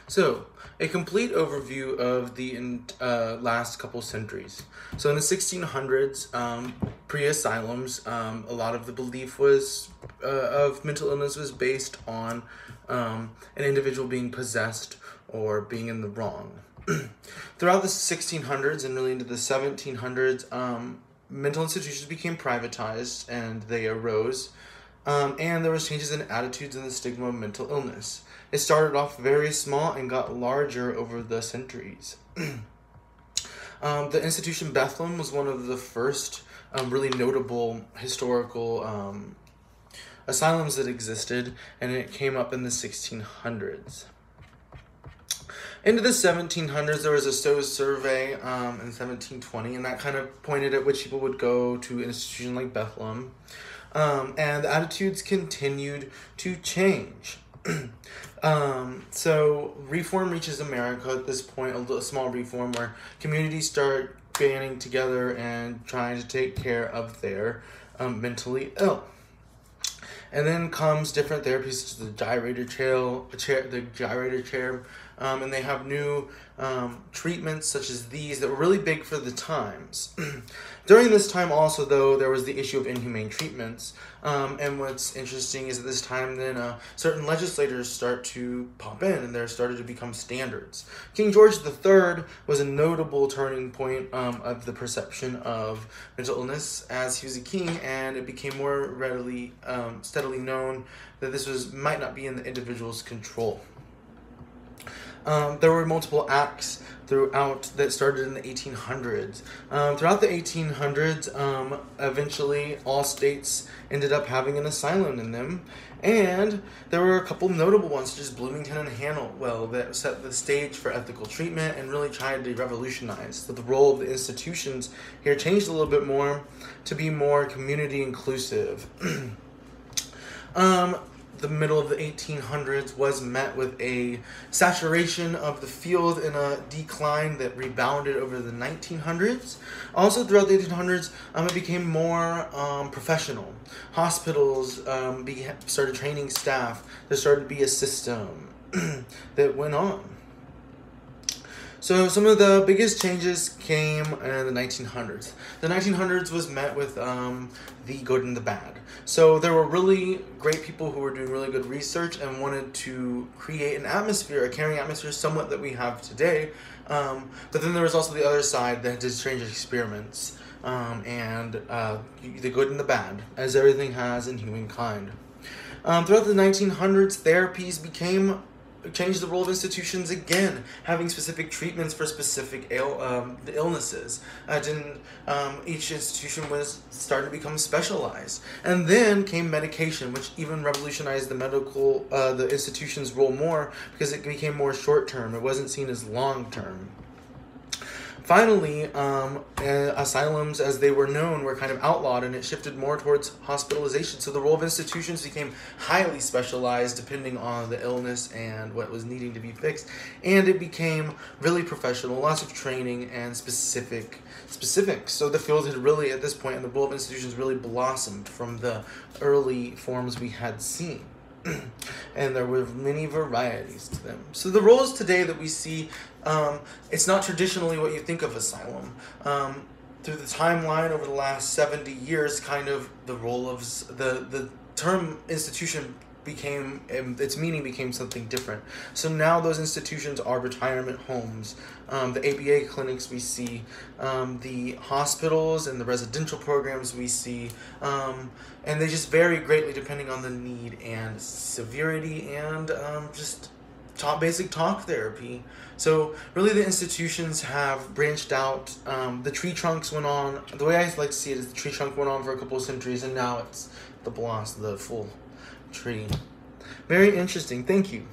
So, a complete overview of the last couple centuries. So, in the 1600s, pre-asylums, a lot of the belief was of mental illness was based on an individual being possessed or being in the wrong. Throughout the 1600s and really into the 1700s, mental institutions became privatized and they arose. And there was changes in attitudes and the stigma of mental illness. It started off very small and got larger over the centuries. The institution Bethlehem was one of the first really notable historical asylums that existed, and it came up in the 1600s. Into the 1700s, there was a Stowe survey in 1720, and that kind of pointed at which people would go to an institution like Bethlehem. And the attitudes continued to change. So reform reaches America at this point, a small reform where communities start banding together and trying to take care of their mentally ill. And then comes different therapies such as the gyrator chair, and they have new treatments such as these that were really big for the times. During this time also, though, there was the issue of inhumane treatments, and what's interesting is at this time then certain legislators start to pop in, and there started to become standards. King George III was a notable turning point of the perception of mental illness as he was a king, and it became more readily, steadily known that this might not be in the individual's control. There were multiple acts throughout that started in the 1800s. Throughout the 1800s, eventually all states ended up having an asylum in them, and there were a couple notable ones such as Bloomington and Hannibal that set the stage for ethical treatment and really tried to revolutionize. So the role of the institutions here changed a little bit more to be more community inclusive. The middle of the 1800s was met with a saturation of the field and a decline that rebounded over the 1900s. Also, throughout the 1800s, it became more professional. Hospitals started training staff. There started to be a system that went on. So some of the biggest changes came in the 1900s. The 1900s was met with the good and the bad. So there were really great people who were doing really good research and wanted to create an atmosphere, a caring atmosphere somewhat that we have today. But then there was also the other side that did strange experiments and the good and the bad, as everything has in humankind. Throughout the 1900s, therapies changed the role of institutions again, having specific treatments for specific illnesses. Each institution was starting to become specialized. And then came medication, which even revolutionized the institution's role more because it became more short-term. It wasn't seen as long-term. Finally, asylums, as they were known, were kind of outlawed, and it shifted more towards hospitalization. So the role of institutions became highly specialized depending on the illness and what was needing to be fixed. And it became really professional, lots of training and specifics. So the field had really, at this point, and the role of institutions really blossomed from the early forms we had seen. And there were many varieties to them. So the roles today that we see, it's not traditionally what you think of asylum. Through the timeline over the last 70 years, kind of the role of the term institution became, its meaning became something different. So now those institutions are retirement homes, the ABA clinics we see, the hospitals and the residential programs we see, and they just vary greatly depending on the need and severity and just basic talk therapy. So really the institutions have branched out. The tree trunks went on, the way I like to see it is the tree trunk went on for a couple of centuries, and now it's the full tree. Very interesting. Thank you.